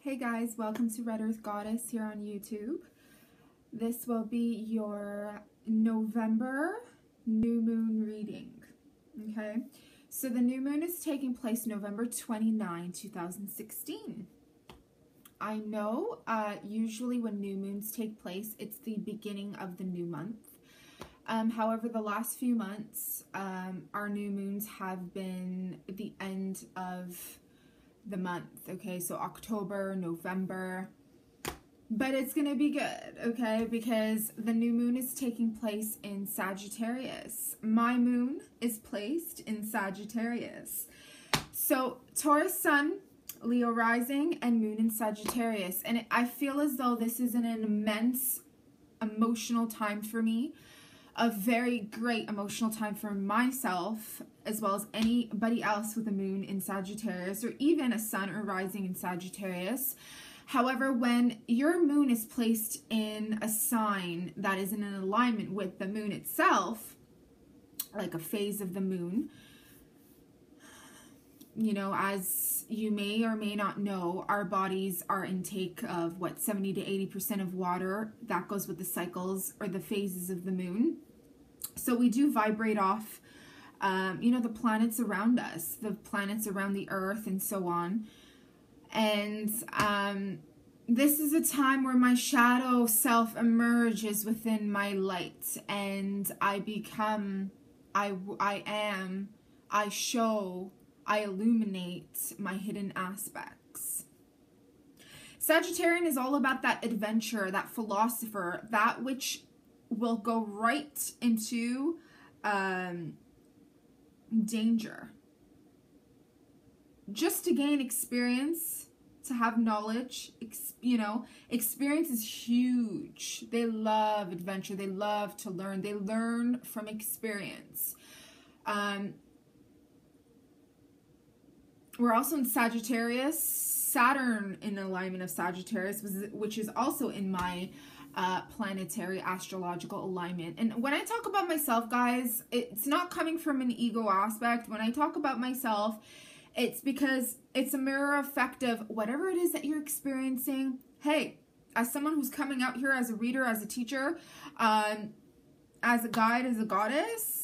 Hey guys, welcome to Red Earth Goddess here on YouTube. This will be your November new moon reading. Okay, so the new moon is taking place November 29, 2016. I know usually when new moons take place, it's the beginning of the new month. However, the last few months, our new moons have been the end of the month, okay? So October, November, but it's gonna be good, okay? Because the new moon is taking place in Sagittarius. My moon is placed in Sagittarius. So Taurus sun, Leo rising, and moon in Sagittarius. And I feel as though this is an immense emotional time for me. A very great emotional time for myself, as well as anybody else with a moon in Sagittarius, or even a sun or rising in Sagittarius. However, when your moon is placed in a sign that is in an alignment with the moon itself, like a phase of the moon, you know, as you may or may not know, our bodies are intake of what, 70 to 80% of water. That goes with the cycles or the phases of the moon. So we do vibrate off, you know, the planets around us, the planets around the earth and so on. And this is a time where my shadow self emerges within my light, and I become, I am, I show, I illuminate my hidden aspects. Sagittarian is all about that adventure, that philosopher, that which will go right into danger. Just to gain experience, to have knowledge, you know, experience is huge. They love adventure. They love to learn. They learn from experience. We're also in Sagittarius. Saturn in alignment of Sagittarius, which is also in my planetary astrological alignment. And when I talk about myself, guys, it's not coming from an ego aspect. When I talk about myself, it's because it's a mirror effect of whatever it is that you're experiencing. Hey, as someone who's coming out here as a reader, as a teacher, as a guide, as a goddess,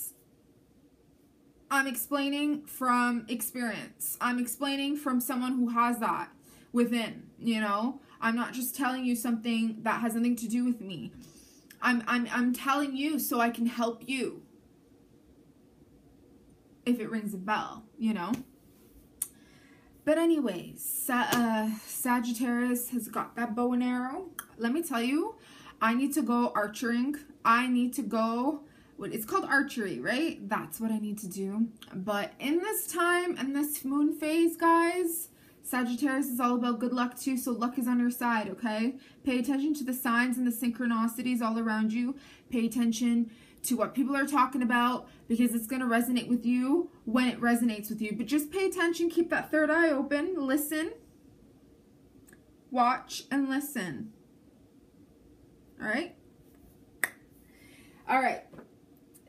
I'm explaining from experience. I'm explaining from someone who has that within, you know. I'm not just telling you something that has nothing to do with me. I'm telling you so I can help you. If it rings a bell, you know. But anyways, Sagittarius has got that bow and arrow. Let me tell you, I need to go archering. I need to go, it's called archery, right? That's what I need to do. But in this time, in this moon phase, guys, Sagittarius is all about good luck too, so luck is on your side, okay? Pay attention to the signs and the synchronicities all around you. Pay attention to what people are talking about, because it's going to resonate with you when it resonates with you. But just pay attention, keep that third eye open, listen, watch, and listen. All right? All right.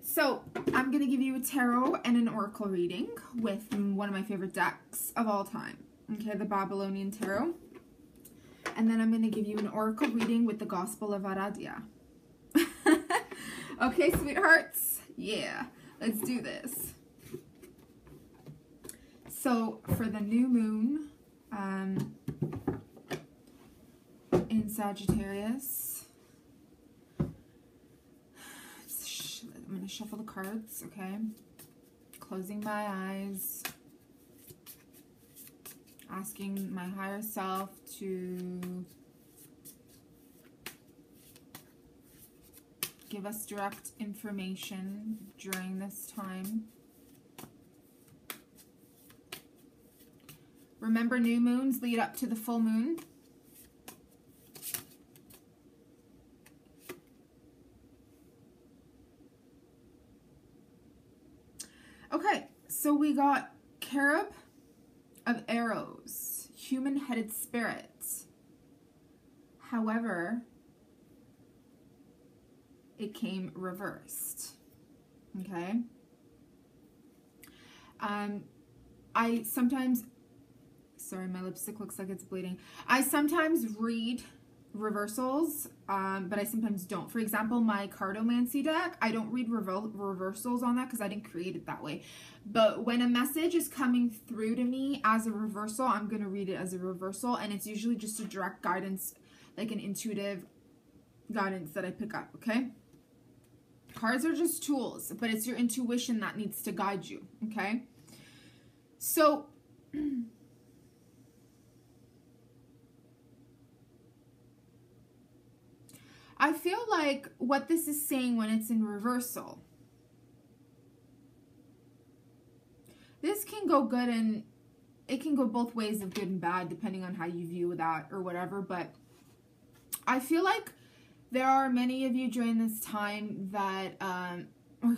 So I'm going to give you a tarot and an oracle reading with one of my favorite decks of all time. Okay, the Babylonian Tarot. And then I'm going to give you an oracle reading with the Gospel of Aradia. Okay, sweethearts? Yeah, let's do this. So, for the new moon in Sagittarius, I'm going to shuffle the cards, okay? Closing my eyes. Asking my higher self to give us direct information during this time. Remember, new moons lead up to the full moon. Okay, so we got Cherub of Arrows, human-headed spirit. However, it came reversed. Okay. I sometimes Sorry, my lipstick looks like it's bleeding. I sometimes read reversals, but I sometimes don't. For example, my cartomancy deck, I don't read reversals on that because I didn't create it that way. But when a message is coming through to me as a reversal, I'm going to read it as a reversal, and it's usually just a direct guidance, like an intuitive guidance that I pick up, okay? Cards are just tools, but it's your intuition that needs to guide you, okay? So I feel like what this is saying when it's in reversal, this can go good and it can go both ways of good and bad depending on how you view that or whatever. But I feel like there are many of you during this time that are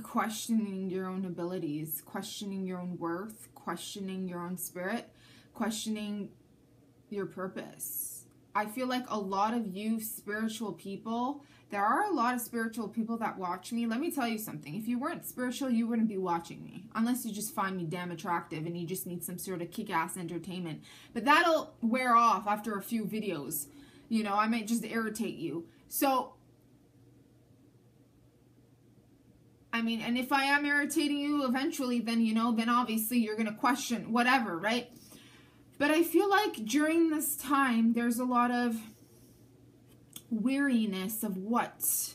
questioning your own abilities, questioning your own worth, questioning your own spirit, questioning your purpose. I feel like a lot of you spiritual people, there are a lot of spiritual people that watch me. Let me tell you something. If you weren't spiritual, you wouldn't be watching me. Unless you just find me damn attractive and you just need some sort of kick-ass entertainment. But that'll wear off after a few videos. You know, I might just irritate you. So, I mean, and if I am irritating you eventually, then, you know, then obviously you're going to question whatever, right? But I feel like during this time, there's a lot of weariness of what.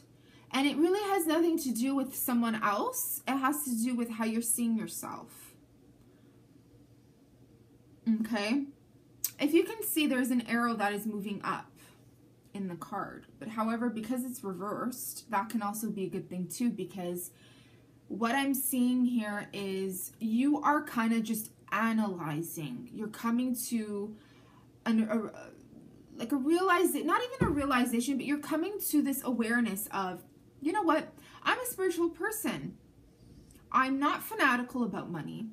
And it really has nothing to do with someone else. It has to do with how you're seeing yourself. Okay? If you can see, there's an arrow that is moving up in the card. But however, because it's reversed, that can also be a good thing too, because what I'm seeing here is you are kind of just analyzing. You're coming to like a realization, not even a realization, but you're coming to this awareness of, you know what, I'm a spiritual person. I'm not fanatical about money.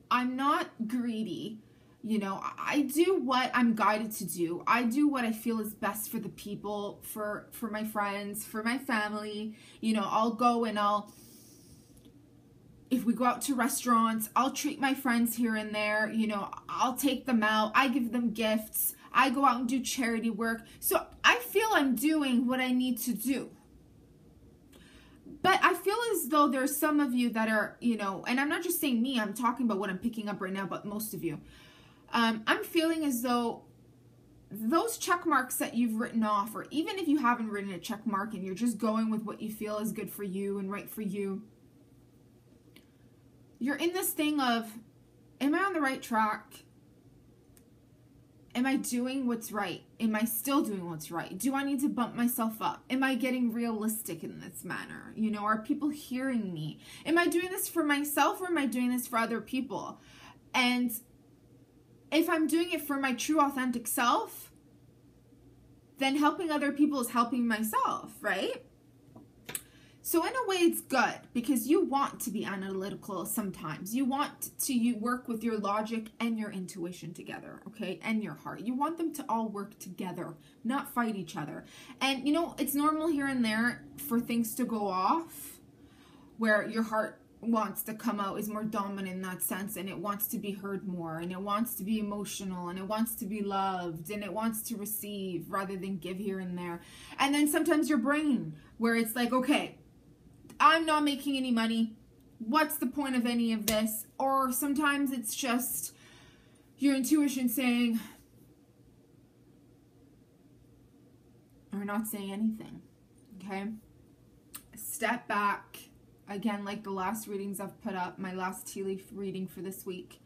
I'm not greedy. You know, I do what I'm guided to do. I do what I feel is best for the people, for my friends, for my family. You know, I'll go and if we go out to restaurants, I'll treat my friends here and there. You know, I'll take them out. I give them gifts. I go out and do charity work. So I feel I'm doing what I need to do. But I feel as though there's some of you that are, you know, and I'm not just saying me, I'm talking about what I'm picking up right now, but most of you. I'm feeling as though those check marks that you've written off, or even if you haven't written a check mark and you're just going with what you feel is good for you and right for you, you're in this thing of, am I on the right track? Am I doing what's right? Am I still doing what's right? Do I need to bump myself up? Am I getting realistic in this manner? You know, are people hearing me? Am I doing this for myself, or am I doing this for other people? And if I'm doing it for my true authentic self, then helping other people is helping myself, right? So in a way, it's good, because you want to be analytical sometimes. You want to work with your logic and your intuition together, okay? And your heart. You want them to all work together, not fight each other. And, you know, it's normal here and there for things to go off, where your heart wants to come out, is more dominant in that sense, and it wants to be heard more, and it wants to be emotional, and it wants to be loved, and it wants to receive rather than give here and there. And then sometimes your brain, where it's like, okay, I'm not making any money. What's the point of any of this? Or sometimes it's just your intuition saying, or not saying anything, okay? Step back. Again, like the last readings I've put up, my last tea leaf reading for this week.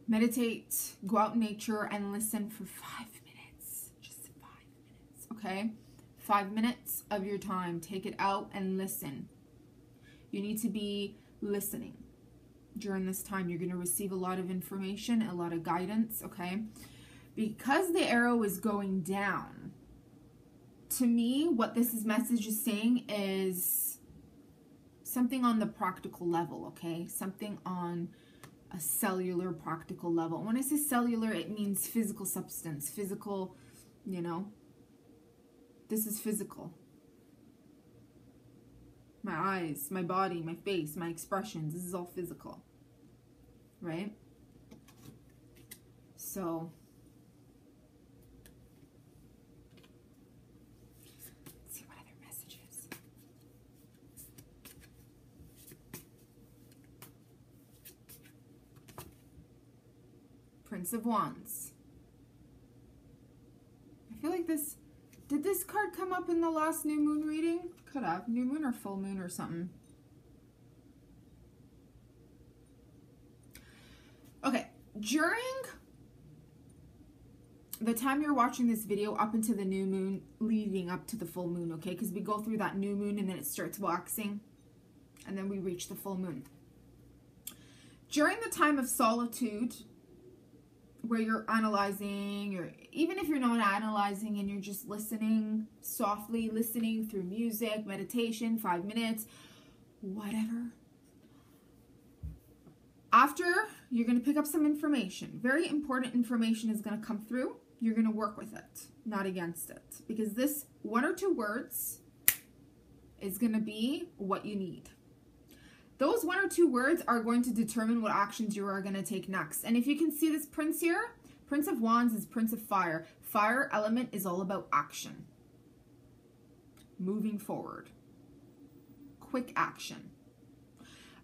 Meditate, go out in nature and listen for 5 minutes. Just 5 minutes, okay? 5 minutes of your time. Take it out and listen. You need to be listening. During this time, you're going to receive a lot of information, a lot of guidance, okay? Because the arrow is going down, to me, what this message is saying is something on the practical level, okay? Something on a cellular practical level. When I say cellular, it means physical substance, physical, you know, this is physical. My eyes, my body, my face, my expressions, this is all physical, right? So let's see what other messages. Prince of Wands. I feel like this, did this card come up in the last new moon reading? Could have. New moon or full moon or something. Okay, during the time you're watching this video up into the new moon, leading up to the full moon, okay? Because we go through that new moon and then it starts waxing and then we reach the full moon. During the time of solitude, where you're analyzing, or even if you're not analyzing and you're just listening, softly listening through music, meditation, 5 minutes, whatever. After, you're going to pick up some information. Very important information is going to come through. You're going to work with it, not against it. Because this 1 or 2 words is going to be what you need. Those 1 or 2 words are going to determine what actions you are going to take next. And if you can see this prince here, Prince of Wands is Prince of Fire. Fire element is all about action. Moving forward. Quick action.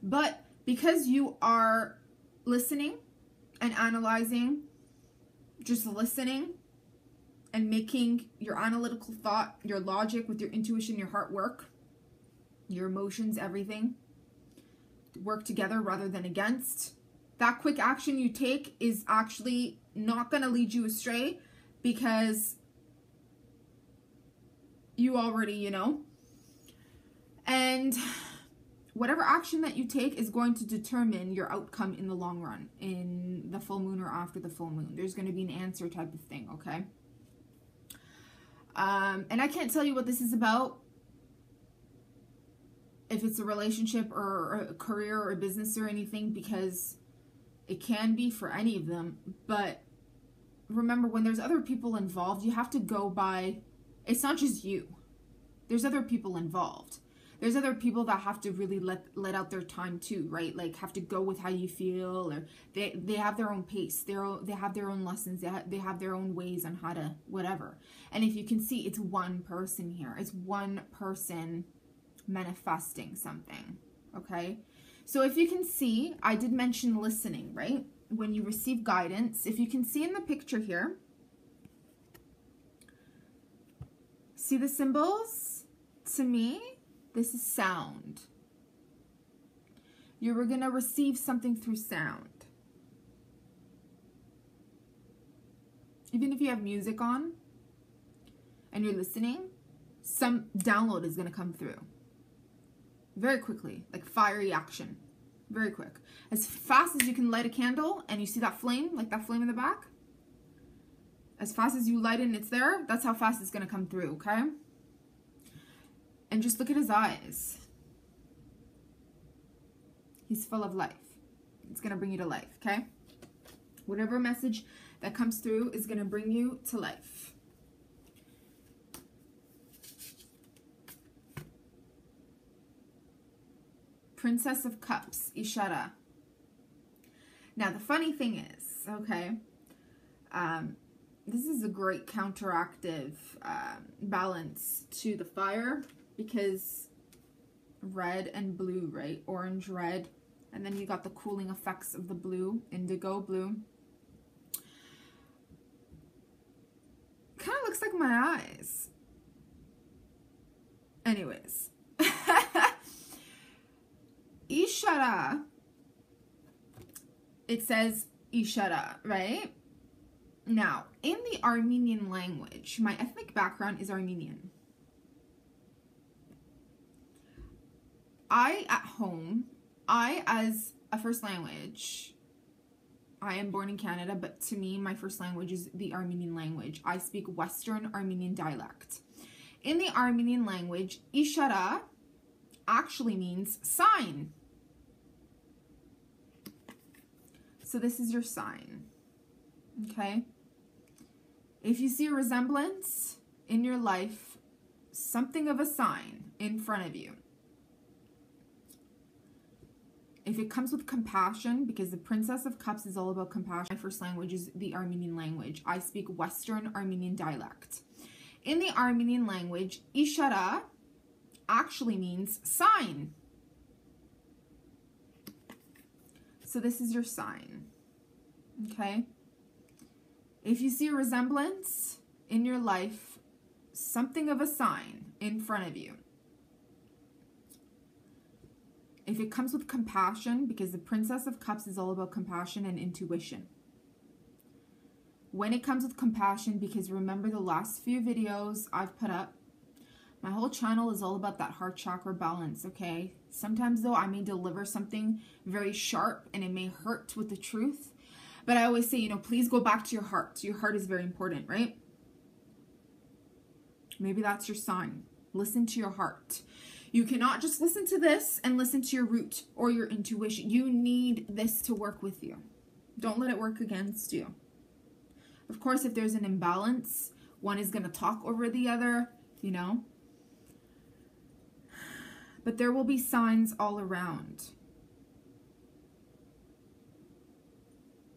But because you are listening and analyzing, just listening and making your analytical thought, your logic with your intuition, your heart work, your emotions, everything, work together rather than against. That quick action you take is actually not going to lead you astray because you already, you know. And whatever action that you take is going to determine your outcome in the long run, in the full moon or after the full moon. There's going to be an answer type of thing, okay? And I can't tell you what this is about. If it's a relationship or a career or a business or anything, because it can be for any of them. But remember, when there's other people involved, you have to go by, it's not just you. There's other people involved. There's other people that have to really let out their time too, right? Like have to go with how you feel, or they have their own pace. They have their own lessons. They have their own ways on how to whatever. And if you can see, it's one person here. It's one person manifesting something, okay? So if you can see, I did mention listening, right? When you receive guidance, if you can see in the picture here, see the symbols? To me, this is sound. You were going to receive something through sound. Even if you have music on and you're listening, some download is going to come through. Very quickly, like fiery action. Very quick. As fast as you can light a candle and you see that flame, like that flame in the back. As fast as you light it and it's there, that's how fast it's going to come through, okay? And just look at his eyes. He's full of life. It's going to bring you to life, okay? Whatever message that comes through is going to bring you to life. Princess of Cups, Ishara. Now, the funny thing is, okay, this is a great counteractive balance to the fire, because red and blue, right? Orange, red, and then you got the cooling effects of the blue, indigo blue. Kind of looks like my eyes. Anyways. Ishara, it says Ishara, right? Now, in the Armenian language, my ethnic background is Armenian. At home, as a first language, I am born in Canada, but to me, my first language is the Armenian language. I speak Western Armenian dialect. In the Armenian language, Ishara actually means sign. So this is your sign, okay? If you see a resemblance in your life, something of a sign in front of you, If it comes with compassion, because the Princess of Cups is all about compassion. My first language is the Armenian language. I speak Western Armenian dialect. In the Armenian language, ishara actually means sign. So this is your sign, okay? If you see a resemblance in your life, something of a sign in front of you. If it comes with compassion, because the Princess of Cups is all about compassion and intuition. When it comes with compassion, because remember the last few videos I've put up, my whole channel is all about that heart chakra balance, okay? Sometimes though, I may deliver something very sharp and it may hurt with the truth. But I always say, you know, please go back to your heart. Your heart is very important, right? Maybe that's your sign. Listen to your heart. You cannot just listen to this and listen to your root or your intuition. You need this to work with you. Don't let it work against you. Of course, if there's an imbalance, one is going to talk over the other, you know. But there will be signs all around.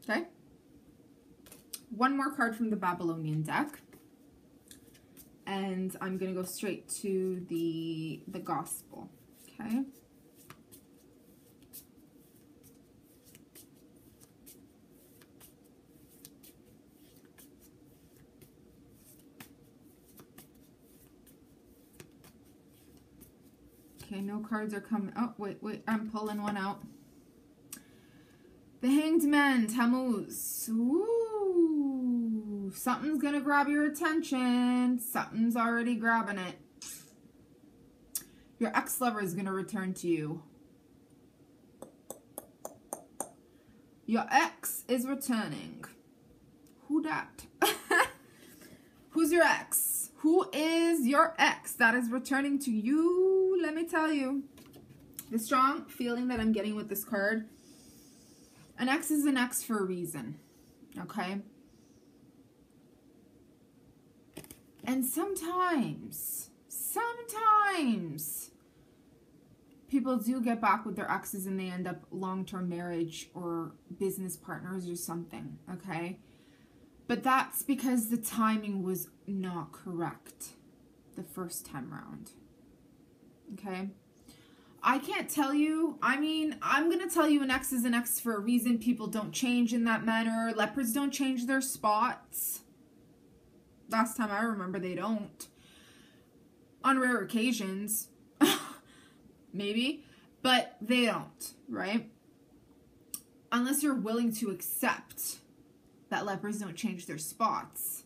Okay? One more card from the Babylonian deck. And I'm going to go straight to the gospel. Okay? Okay, no cards are coming. Oh, wait, I'm pulling one out. The Hanged Man, Tammuz. Ooh, something's gonna grab your attention. Something's already grabbing it. Your ex-lover is gonna return to you. Your ex is returning. Who dat? Who's your ex? Who is your ex that is returning to you? Let me tell you. The strong feeling that I'm getting with this card. An ex is an ex for a reason. Okay? And sometimes people do get back with their exes and they end up long-term marriage or business partners or something. Okay? But that's because the timing was not correct the first time around. Okay? I can't tell you. I mean, I'm going to tell you an ex is an ex for a reason. People don't change in that manner. Leopards don't change their spots. Last time I remember, they don't. On rare occasions. Maybe. But they don't, right? Unless you're willing to accept that leopards don't change their spots.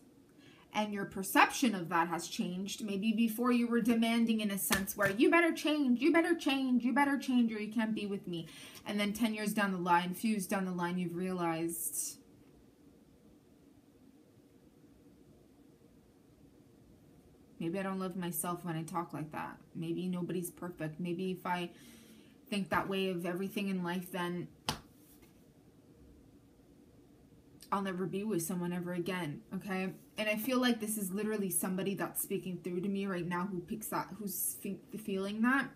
And your perception of that has changed. Maybe before you were demanding in a sense where you better change, you better change, you better change, or you can't be with me. And then 10 years down the line, few years down the line, you've realized maybe I don't love myself when I talk like that. Maybe nobody's perfect. Maybe if I think that way of everything in life, then I'll never be with someone ever again, okay? And I feel like this is literally somebody that's speaking through to me right now who picks that, who's feeling that.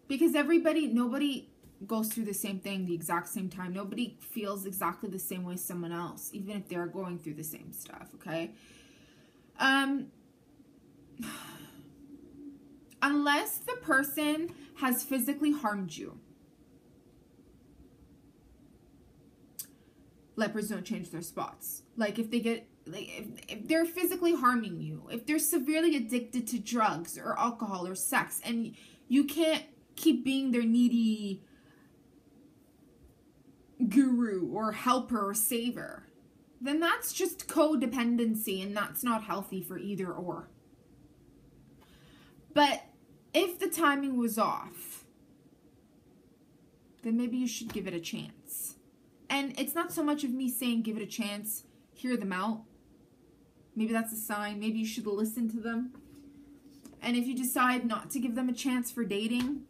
Because nobody goes through the same thing the exact same time. Nobody feels exactly the same way as someone else, even if they're going through the same stuff, okay? Unless the person has physically harmed you. Leopards don't change their spots. Like if they get, like if they're physically harming you, if they're severely addicted to drugs or alcohol or sex, and you can't keep being their needy guru or helper or saver, then that's just codependency, and that's not healthy for either or. But if the timing was off, then maybe you should give it a chance. And it's not so much of me saying give it a chance, hear them out. Maybe that's a sign. Maybe you should listen to them. And if you decide not to give them a chance for dating,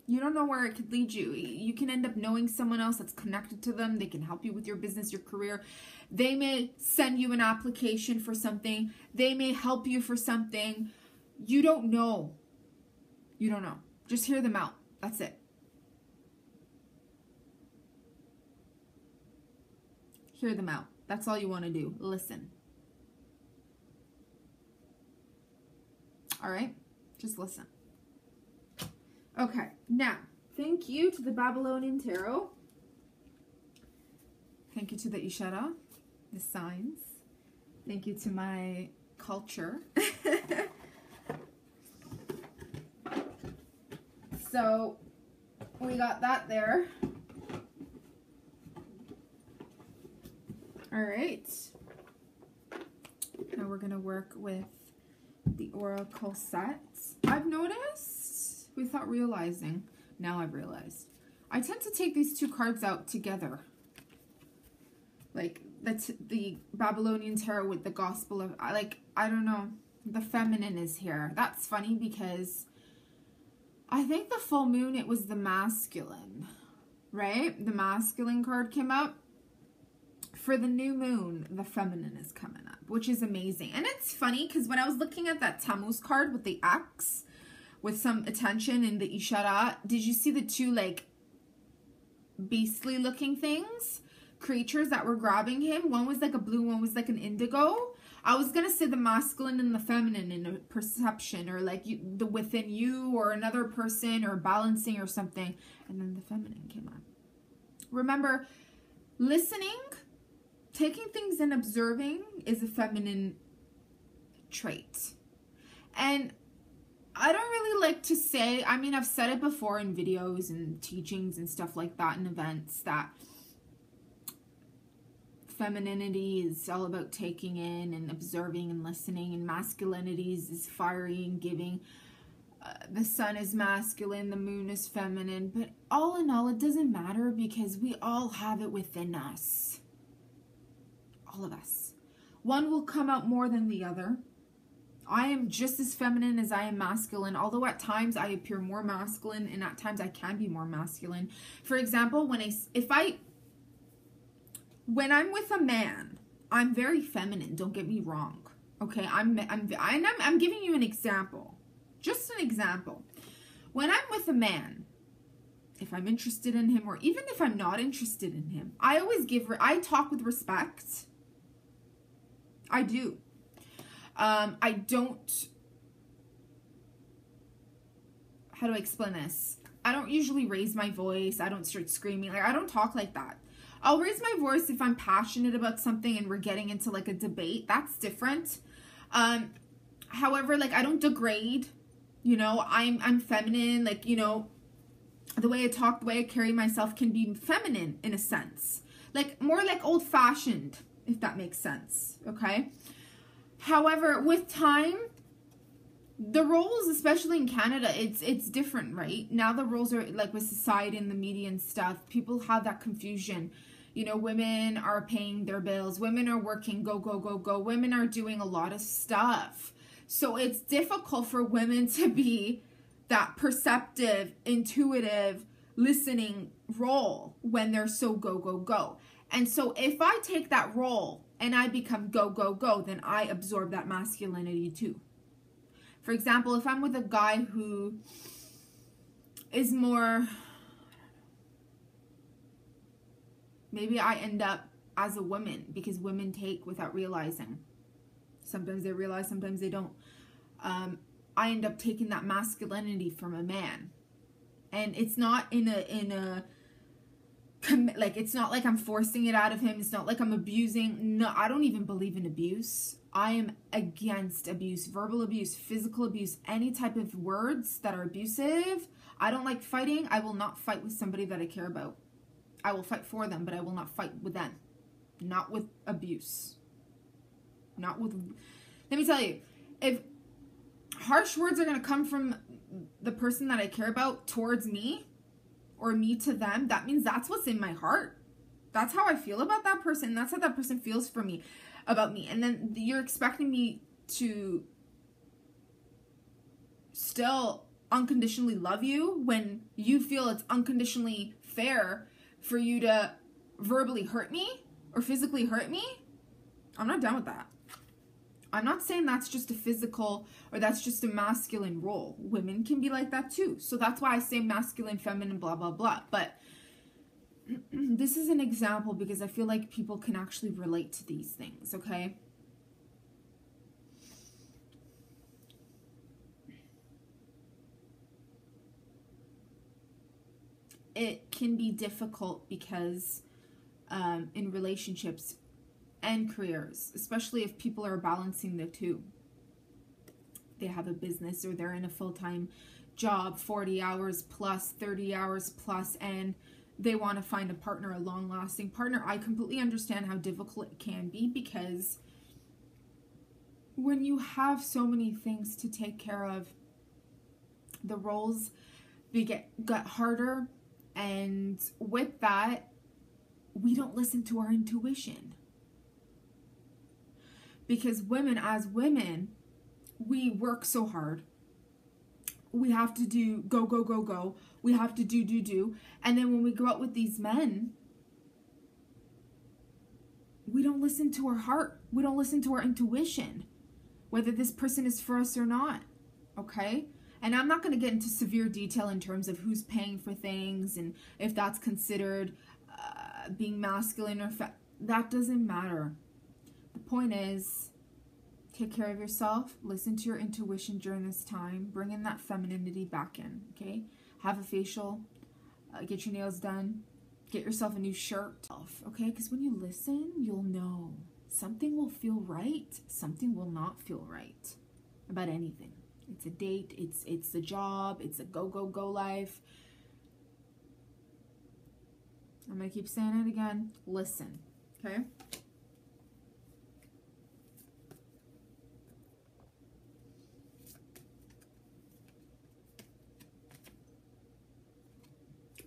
you don't know where it could lead you. You can end up knowing someone else that's connected to them. They can help you with your business, your career. They may send you an application for something. They may help you for something. You don't know. You don't know. Just hear them out. That's it. Hear them out. That's all you want to do. Listen. All right? Just listen. Okay. Now, thank you to the Babylonian Tarot. Thank you to the Ishara, the signs. Thank you to my culture. So, we got that there. All right. Now we're going to work with the Oracle set. I've noticed, without realizing, now I've realized, I tend to take these two cards out together. Like, that's the Babylonian Tarot with the Gospel of, like, I don't know, the feminine is here. That's funny because I think the full moon, it was the masculine, right? The masculine card came up. For the new moon, the feminine is coming up, which is amazing. And it's funny because when I was looking at that Tammuz card with the X, with some attention in the Ishara, did you see the two, like, beastly looking things? Creatures that were grabbing him. One was like a blue, one was like an indigo. I was going to say the masculine and the feminine in a perception, or like the within you or another person, or balancing or something. And then the feminine came on. Remember, listening, taking things and observing is a feminine trait. And I don't really like to say, I mean, I've said it before in videos and teachings and stuff like that and events, that femininity is all about taking in and observing and listening, and masculinity is fiery and giving. The sun is masculine, the moon is feminine, but all in all, it doesn't matter because we all have it within us. All of us. One will come out more than the other. I am just as feminine as I am masculine, although at times I appear more masculine and at times I can be more masculine. For example, when I'm with a man, I'm very feminine, don't get me wrong. Okay, I'm giving you an example. Just an example. When I'm with a man, if I'm interested in him or even if I'm not interested in him, I talk with respect. I do. I don't, how do I explain this? I don't usually raise my voice. I don't start screaming. Like, I don't talk like that. I'll raise my voice if I'm passionate about something and we're getting into like a debate. That's different. However, like, I don't degrade, you know, I'm feminine. Like, you know, the way I talk, the way I carry myself can be feminine in a sense, like more like old fashioned, if that makes sense. Okay. However, with time, the roles, especially in Canada, it's different, right? Now the roles are like with society and the media and stuff. People have that confusion. You know, women are paying their bills. Women are working, go, go, go, go. Women are doing a lot of stuff. So it's difficult for women to be that perceptive, intuitive, listening role when they're so go, go, go. And so if I take that role and I become go, go, go, then I absorb that masculinity too. For example, if I'm with a guy who is more, maybe I end up as a woman because women take without realizing. Sometimes they realize, sometimes they don't. I end up taking that masculinity from a man. And it's not like, it's not like I'm forcing it out of him. It's not like I'm abusing. No, I don't even believe in abuse. I am against abuse, verbal abuse, physical abuse, any type of words that are abusive. I don't like fighting. I will not fight with somebody that I care about. I will fight for them, but I will not fight with them. Not with abuse. Not with, let me tell you, if harsh words are going to come from the person that I care about towards me, or me to them, that means that's what's in my heart. That's how I feel about that person. That's how that person feels for me, about me. And then you're expecting me to still unconditionally love you when you feel it's unconditionally fair for you to verbally hurt me or physically hurt me? I'm not down with that. I'm not saying that's just a physical or that's just a masculine role. Women can be like that too. So that's why I say masculine, feminine, blah, blah, blah. But this is an example because I feel like people can actually relate to these things, okay? It can be difficult because in relationships and careers, especially if people are balancing the two. They have a business or they're in a full-time job, 40 hours plus, 30 hours plus, and they want to find a partner, a long-lasting partner. I completely understand how difficult it can be because when you have so many things to take care of, the roles get harder, and with that, we don't listen to our intuition. Because women, as women, we work so hard. We have to do go, go, go, go. We have to do. And then when we go out with these men, we don't listen to our heart. We don't listen to our intuition, whether this person is for us or not. Okay? And I'm not going to get into severe detail in terms of who's paying for things and if that's considered being masculine or that doesn't matter. The point is, take care of yourself, listen to your intuition during this time, bring in that femininity back in, okay? Have a facial, get your nails done, get yourself a new shirt, okay? Because when you listen, you'll know. Something will feel right, something will not feel right about anything. It's a date, it's the job, it's a go, go, go life. I'm going to keep saying it again. Listen, okay?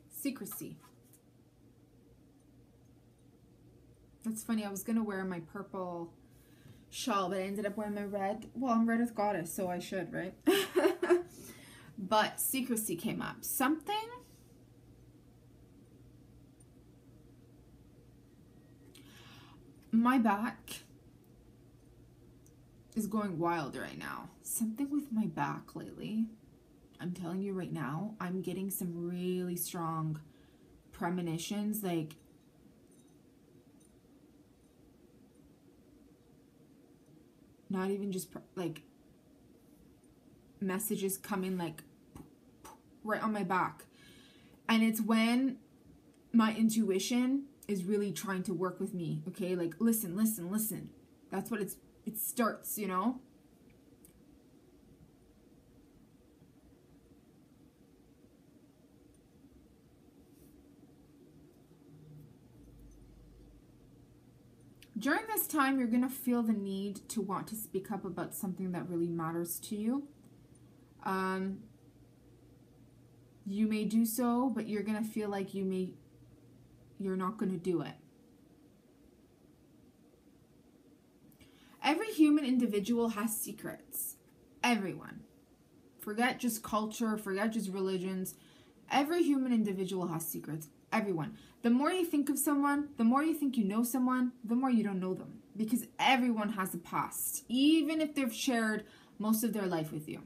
Secrecy. That's funny. I was going to wear my purple shawl, but I ended up wearing my red. Well, I'm red earth goddess, so I should, right? But secrecy came up. Something my back is going wild right now. Something with my back lately. I'm telling you right now, I'm getting some really strong premonitions, like not even just like messages coming like right on my back. And it's when my intuition is really trying to work with me, okay? Like, listen, listen, listen. That's what it starts, you know? During this time, you're going to feel the need to want to speak up about something that really matters to you. You may do so, but you're going to feel like you're not going to do it. Every human individual has secrets. Everyone. Forget just culture, forget just religions. Every human individual has secrets. Everyone. The more you think of someone, the more you think you know someone, the more you don't know them. Because everyone has a past. Even if they've shared most of their life with you.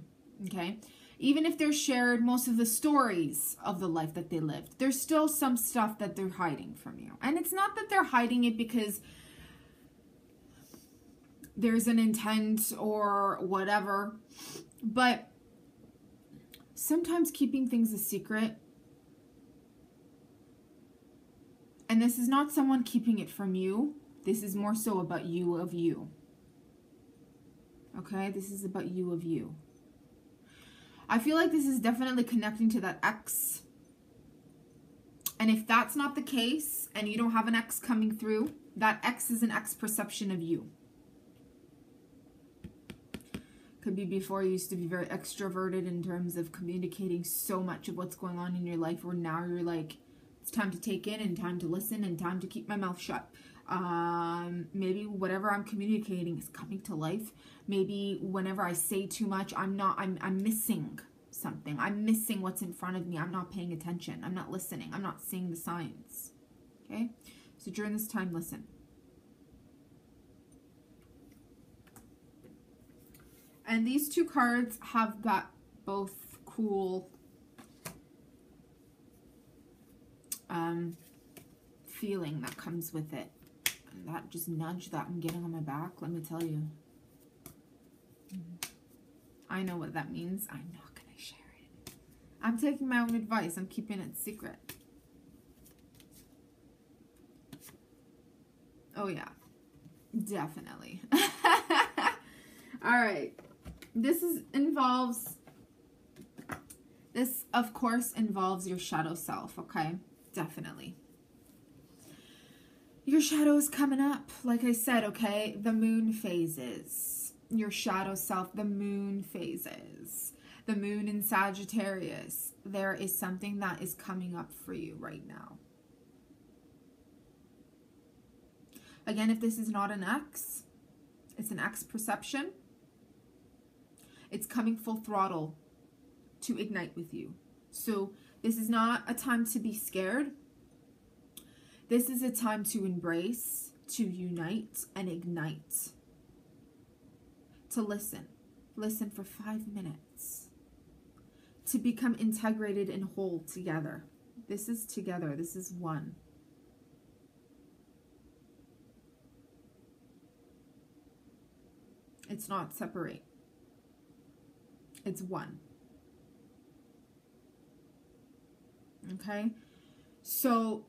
Okay? Even if they've shared most of the stories of the life that they lived, there's still some stuff that they're hiding from you. And it's not that they're hiding it because there's an intent or whatever. But sometimes keeping things a secret, and this is not someone keeping it from you. This is more so about you of you. Okay? This is about you of you. I feel like this is definitely connecting to that ex. And if that's not the case, and you don't have an ex coming through, that ex is an ex perception of you. Could be before you used to be very extroverted in terms of communicating so much of what's going on in your life, where now you're like, it's time to take in and time to listen and time to keep my mouth shut. Maybe whatever I'm communicating is coming to life. Maybe whenever I say too much, I'm missing something. I'm missing what's in front of me. I'm not paying attention. I'm not listening. I'm not seeing the signs. Okay? So during this time, listen. And these two cards have got both cool feeling that comes with it. And that just nudge that I'm getting on my back, let me tell you. I know what that means. I'm not going to share it. I'm taking my own advice. I'm keeping it secret. Oh, yeah. Definitely. All right. This, of course, involves your shadow self, okay? Definitely. Your shadow is coming up. Like I said, okay? The moon phases. Your shadow self, the moon phases. The moon in Sagittarius. There is something that is coming up for you right now. Again, if this is not an X, it's an X perception. It's coming full throttle to ignite with you. So this is not a time to be scared. This is a time to embrace, to unite and ignite. To listen. Listen for 5 minutes. To become integrated and whole together. This is together. This is one. It's not separate. It's one. Okay? So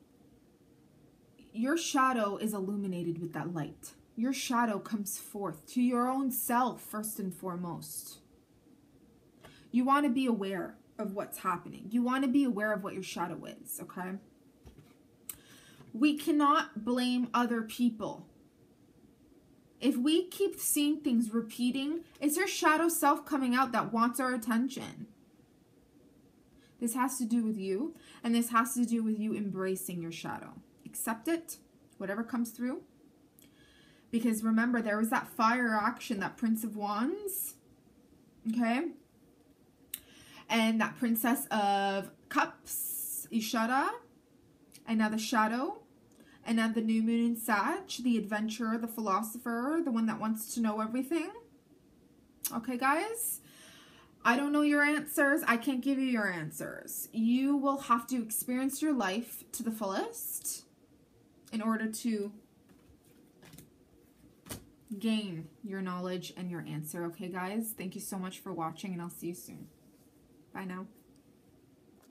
your shadow is illuminated with that light. Your shadow comes forth to your own self first and foremost. You want to be aware of what's happening. You want to be aware of what your shadow is, okay? We cannot blame other people. If we keep seeing things repeating, it's your shadow self coming out that wants our attention. This has to do with you, and this has to do with you embracing your shadow. Accept it, whatever comes through. Because remember, there was that fire action, that Prince of Wands, okay? And that Princess of Cups, Ishara, and now the shadow. And now the new moon in Sag, the adventurer, the philosopher, the one that wants to know everything. Okay, guys? I don't know your answers. I can't give you your answers. You will have to experience your life to the fullest in order to gain your knowledge and your answer. Okay, guys? Thank you so much for watching, and I'll see you soon. Bye now.